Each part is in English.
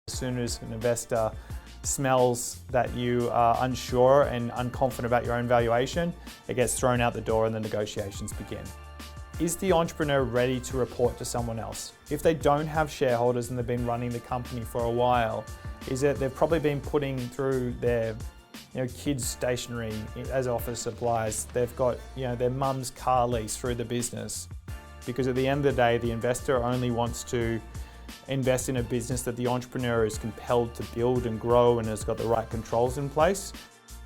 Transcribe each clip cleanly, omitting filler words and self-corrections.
As soon as an investor smells that you are unsure and unconfident about your own valuation, it gets thrown out the door and the negotiations begin. Is the entrepreneur ready to report to someone else? If they don't have shareholders and they've been running the company for a while, is that they've probably been putting through their kids' stationery as office supplies. They've got their mum's car lease through the business. Because at the end of the day, the investor only wants to invest in a business that the entrepreneur is compelled to build and grow and has got the right controls in place.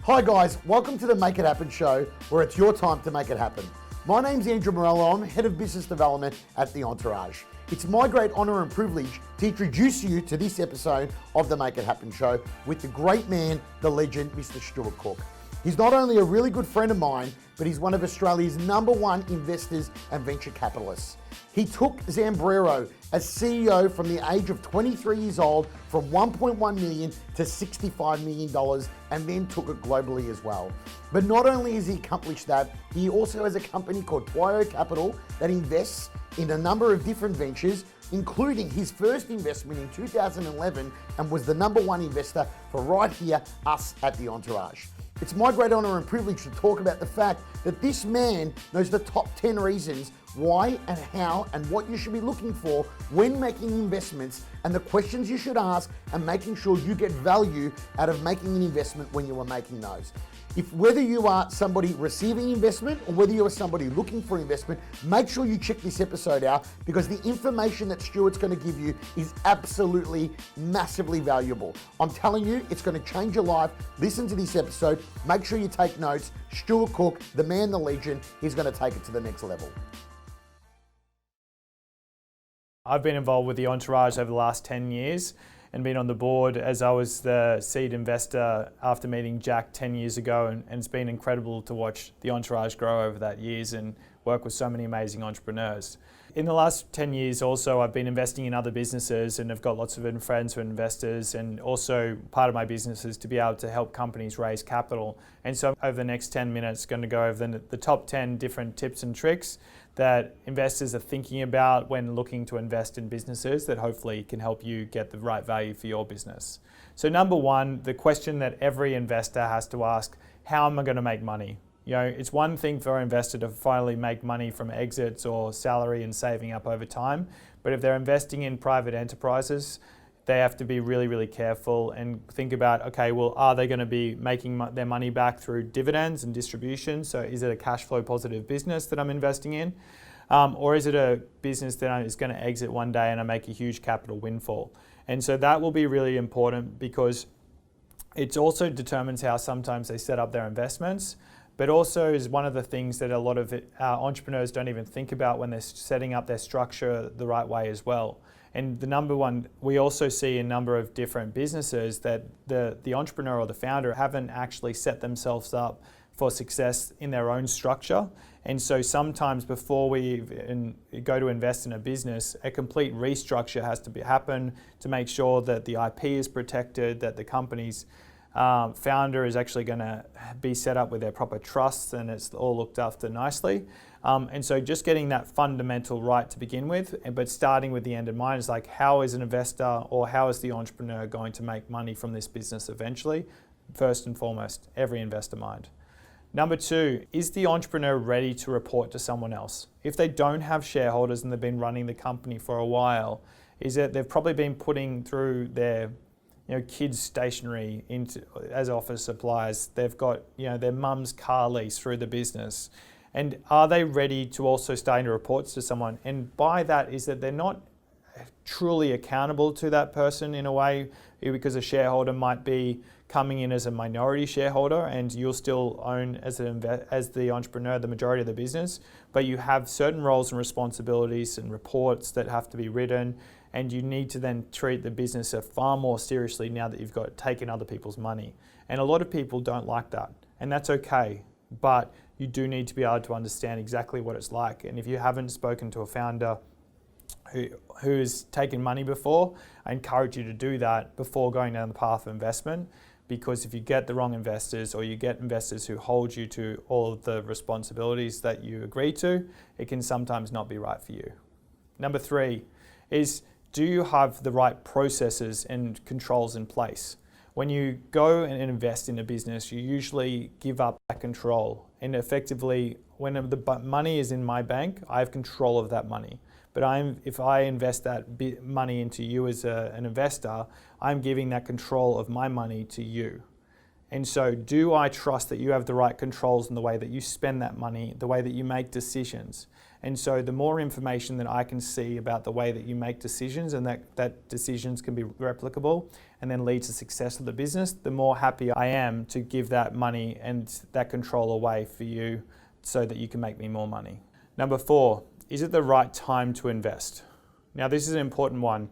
Hi guys, welcome to the Make It Happen show, where it's your time to make it happen. My name's Andrew Morello, I'm Head of Business Development at the Entourage. It's my great honour and privilege to introduce you to this episode of the Make It Happen show with the great man, the legend, Mr. Stuart Cook. He's not only a really good friend of mine, but he's one of Australia's #1 investors and venture capitalists. He took Zambrero as CEO from the age of 23 years old from $1.1 million to $65 million and then took it globally as well. But not only has he accomplished that, he also has a company called TWIYO Capital that invests in a number of different ventures, including his first investment in 2011 and was the #1 investor for right here, us at the Entourage. It's my great honour and privilege to talk about the fact that this man knows the top 10 reasons why and how and what you should be looking for when making investments and the questions you should ask and making sure you get value out of making an investment when you are making those. Whether you are somebody receiving investment or whether you are somebody looking for investment, make sure you check this episode out because the information that Stuart's going to give you is absolutely massively valuable. I'm telling you, it's going to change your life. Listen to this episode. Make sure you take notes. Stuart Cook, the man, the legend, he's going to take it to the next level. I've been involved with the Entourage over the last 10 years and been on the board as I was the seed investor after meeting Jack 10 years ago, and it's been incredible to watch the Entourage grow over that years and work with so many amazing entrepreneurs. In the last 10 years also, I've been investing in other businesses and have got lots of friends who are investors, and also part of my business is to be able to help companies raise capital. And so over the next 10 minutes, going to go over the top 10 different tips and tricks that investors are thinking about when looking to invest in businesses that hopefully can help you get the right value for your business. So #1, the question that every investor has to ask, how am I going to make money? It's one thing for an investor to finally make money from exits or salary and saving up over time, but if they're investing in private enterprises, they have to be really, really careful and think about, okay, well, are they going to be making their money back through dividends and distributions? So is it a cash flow positive business that I'm investing in? Or is it a business that is going to exit one day and I make a huge capital windfall? And so that will be really important because it also determines how sometimes they set up their investments, but also is one of the things that a lot of entrepreneurs don't even think about when they're setting up their structure the right way as well. And the #1, we also see a number of different businesses that the entrepreneur or the founder haven't actually set themselves up for success in their own structure. And so sometimes before we go to invest in a business, a complete restructure has to happen to make sure that the IP is protected, that the company's founder is actually going to be set up with their proper trusts and it's all looked after nicely. And so just getting that fundamental right to begin with, but starting with the end in mind is like, how is an investor or how is the entrepreneur going to make money from this business eventually? First and foremost, every investor mind. #2, is the entrepreneur ready to report to someone else? If they don't have shareholders and they've been running the company for a while, is that they've probably been putting through their kids' stationery as office supplies. They've got their mum's car lease through the business. And are they ready to also start to report to someone? And by that is that they're not truly accountable to that person in a way, because a shareholder might be coming in as a minority shareholder and you'll still own as the entrepreneur the majority of the business, but you have certain roles and responsibilities and reports that have to be written, and you need to then treat the business far more seriously now that you've got taken other people's money. And a lot of people don't like that, and that's okay, but you do need to be able to understand exactly what it's like. And if you haven't spoken to a founder who's taken money before, I encourage you to do that before going down the path of investment, because if you get the wrong investors or you get investors who hold you to all of the responsibilities that you agree to, it can sometimes not be right for you. #3 is, do you have the right processes and controls in place? When you go and invest in a business, you usually give up that control. And effectively, when the money is in my bank, I have control of that money. But if I invest that money into you as an investor, I'm giving that control of my money to you. And so do I trust that you have the right controls in the way that you spend that money, the way that you make decisions? And so the more information that I can see about the way that you make decisions and that decisions can be replicable and then lead to success of the business, the more happy I am to give that money and that control away for you so that you can make me more money. Number 4, is it the right time to invest? Now, this is an important one.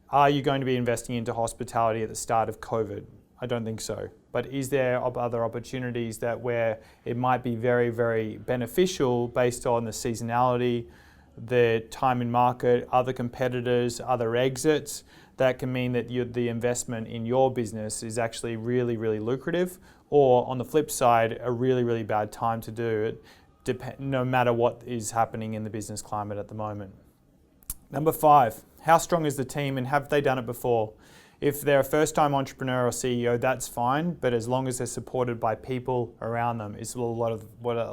Are you going to be investing into hospitality at the start of COVID? I don't think so. But is there other opportunities where it might be very, very beneficial based on the seasonality, the time in market, other competitors, other exits, that can mean that the investment in your business is actually really, really lucrative, or on the flip side, a really, really bad time to do it, no matter what is happening in the business climate at the moment. Number 5, how strong is the team and have they done it before? If they're a first-time entrepreneur or CEO, that's fine, but as long as they're supported by people around them, is what a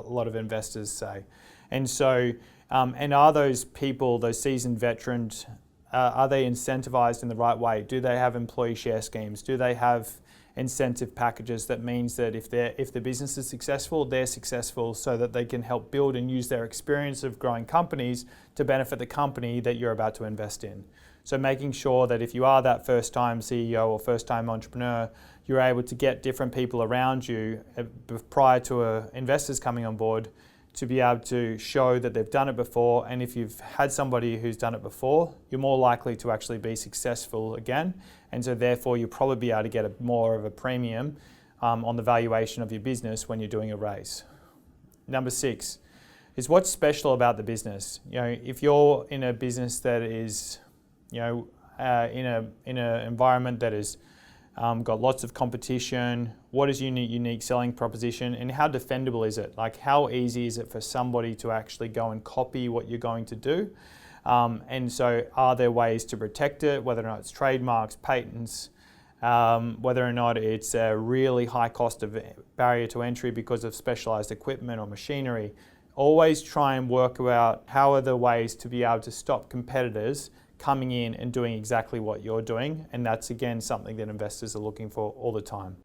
lot of investors say. And so, and are those people, those seasoned veterans, are they incentivized in the right way? Do they have employee share schemes? Do they have incentive packages that means that if the business is successful, they're successful so that they can help build and use their experience of growing companies to benefit the company that you're about to invest in? So making sure that if you are that first-time CEO or first-time entrepreneur, you're able to get different people around you prior to investors coming on board to be able to show that they've done it before. And if you've had somebody who's done it before, you're more likely to actually be successful again. And so therefore, you'll probably be able to get more of a premium on the valuation of your business when you're doing a raise. Number 6 is what's special about the business. If you're in a business that is in an environment that has got lots of competition, what is your unique selling proposition and how defendable is it? Like how easy is it for somebody to actually go and copy what you're going to do? And so are there ways to protect it, whether or not it's trademarks, patents, whether or not it's a really high cost of barrier to entry because of specialized equipment or machinery? Always try and work out how are the ways to be able to stop competitors coming in and doing exactly what you're doing. And that's, again, something that investors are looking for all the time.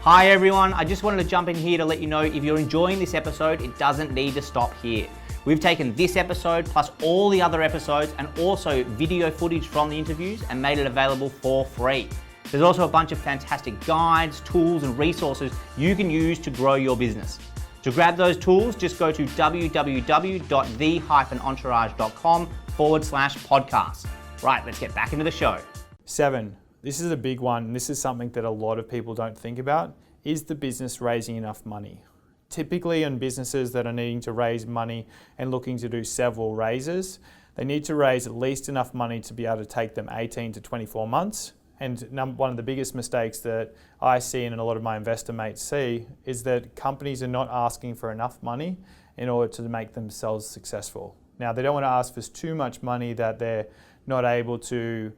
Hi everyone, I just wanted to jump in here to let you know if you're enjoying this episode, it doesn't need to stop here. We've taken this episode plus all the other episodes and also video footage from the interviews and made it available for free. There's also a bunch of fantastic guides, tools and resources you can use to grow your business. To grab those tools, just go to www.the-entourage.com/podcast. Right, let's get back into the show. 7, this is a big one. This is something that a lot of people don't think about. Is the business raising enough money? Typically in businesses that are needing to raise money and looking to do several raises, they need to raise at least enough money to be able to take them 18 to 24 months. And one of the biggest mistakes that I see and a lot of my investor mates see is that companies are not asking for enough money in order to make themselves successful. Now, they don't want to ask for too much money that they're not able to,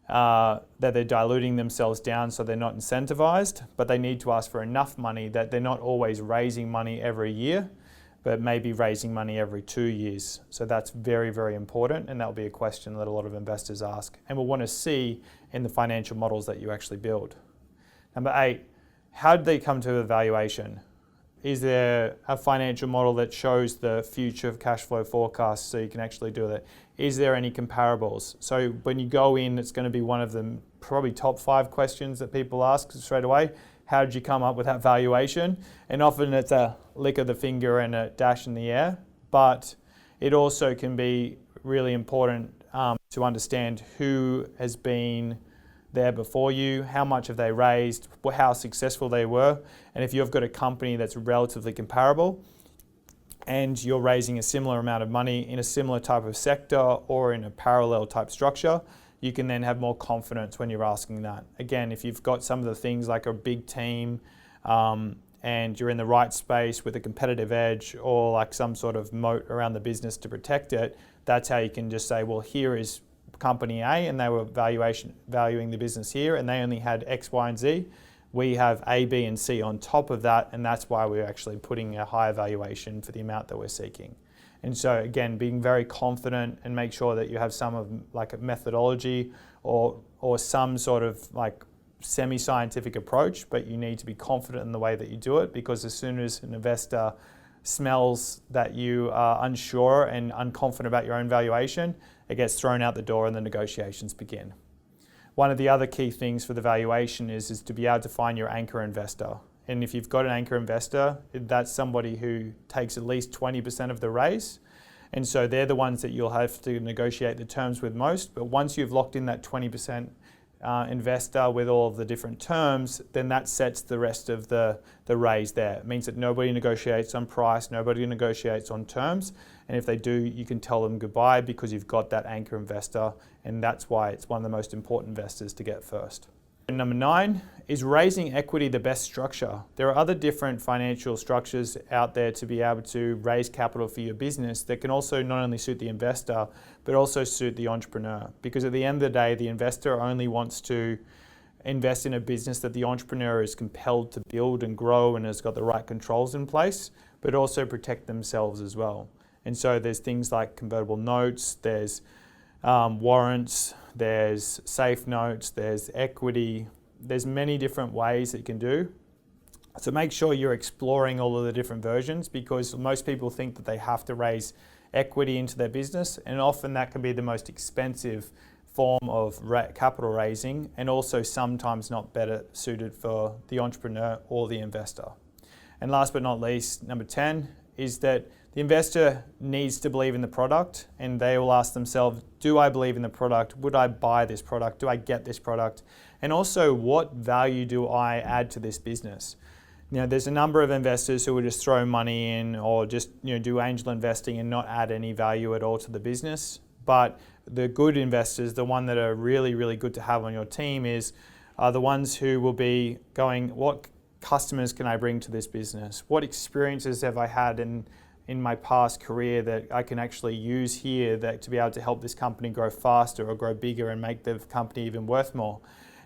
that they're diluting themselves down so they're not incentivized, but they need to ask for enough money that they're not always raising money every year, but maybe raising money every 2 years. So that's very, very important, and that'll be a question that a lot of investors ask and will want to see in the financial models that you actually build. Number 8, how did they come to a valuation? Is there a financial model that shows the future cash flow forecast so you can actually do that? Is there any comparables? So when you go in, it's going to be one of the probably top 5 questions that people ask straight away. How did you come up with that valuation? And often it's a lick of the finger and a dash in the air, but it also can be really important to understand who has been there before you, how much have they raised, how successful they were, and if you've got a company that's relatively comparable and you're raising a similar amount of money in a similar type of sector or in a parallel type structure, you can then have more confidence when you're asking that. Again, if you've got some of the things like a big team, and you're in the right space with a competitive edge or like some sort of moat around the business to protect it, that's how you can just say, well, here is company A and they were valuing the business here and they only had X, Y, and Z. We have A, B, and C on top of that, and that's why we're actually putting a higher valuation for the amount that we're seeking. And so again, being very confident and make sure that you have some of like a methodology or some sort of like semi-scientific approach, but you need to be confident in the way that you do it, because as soon as an investor smells that you are unsure and unconfident about your own valuation, it gets thrown out the door and the negotiations begin. One of the other key things for the valuation is to be able to find your anchor investor. And if you've got an anchor investor, that's somebody who takes at least 20% of the raise. And so they're the ones that you'll have to negotiate the terms with most. But once you've locked in that 20% investor with all of the different terms, then that sets the rest of the raise there. It means that nobody negotiates on price, nobody negotiates on terms. And if they do, you can tell them goodbye because you've got that anchor investor. And that's why it's one of the most important investors to get first. And number 9, is raising equity the best structure? There are other different financial structures out there to be able to raise capital for your business that can also not only suit the investor, but also suit the entrepreneur. Because at the end of the day, the investor only wants to invest in a business that the entrepreneur is compelled to build and grow and has got the right controls in place, but also protect themselves as well. And so there's things like convertible notes, there's warrants, there's safe notes, there's equity, there's many different ways that you can do. So make sure you're exploring all of the different versions, because most people think that they have to raise equity into their business, and often that can be the most expensive form of capital raising, and also sometimes not better suited for the entrepreneur or the investor. And last but not least, number 10, is that the investor needs to believe in the product, and they will ask themselves, do I believe in the product? Would I buy this product? Do I get this product? And also, what value do I add to this business? You know, there's a number of investors who will just throw money in or just do angel investing and not add any value at all to the business. But the good investors, the one that are really, really good to have on your team, are the ones who will be going, what customers can I bring to this business? What experiences have I had in my past career that I can actually use here to be able to help this company grow faster or grow bigger and make the company even worth more?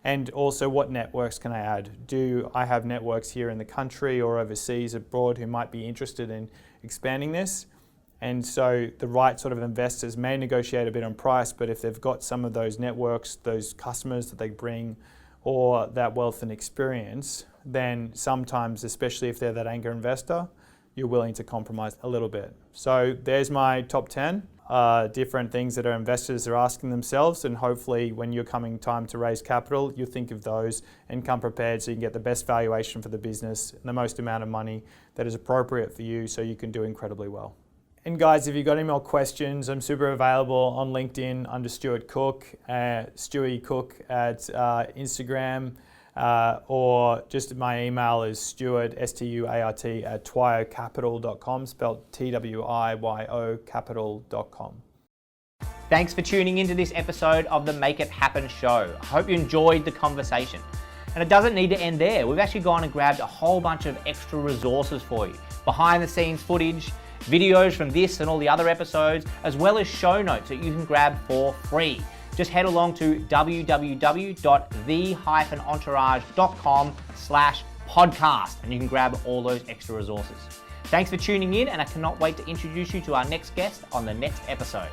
And also, what networks can I add? Do I have networks here in the country or overseas abroad who might be interested in expanding this? And so the right sort of investors may negotiate a bit on price, but if they've got some of those networks, those customers that they bring, or that wealth and experience, then sometimes, especially if they're that anchor investor, you're willing to compromise a little bit. So there's my top 10 different things that our investors are asking themselves, and hopefully when you're coming time to raise capital, you think of those and come prepared so you can get the best valuation for the business and the most amount of money that is appropriate for you so you can do incredibly well. And guys, if you've got any more questions, I'm super available on LinkedIn under Stuart Cook, Stuey Cook at Instagram, or just my email is Stuart, Stuart, at TWIYOcapital.com, spelled TWIYO capital.com. Thanks for tuning into this episode of the Make It Happen show. I hope you enjoyed the conversation. And it doesn't need to end there. We've actually gone and grabbed a whole bunch of extra resources for you. Behind the scenes footage, videos from this and all the other episodes, as well as show notes that you can grab for free. Just head along to www.the-entourage.com/podcast and you can grab all those extra resources. Thanks for tuning in, and I cannot wait to introduce you to our next guest on the next episode.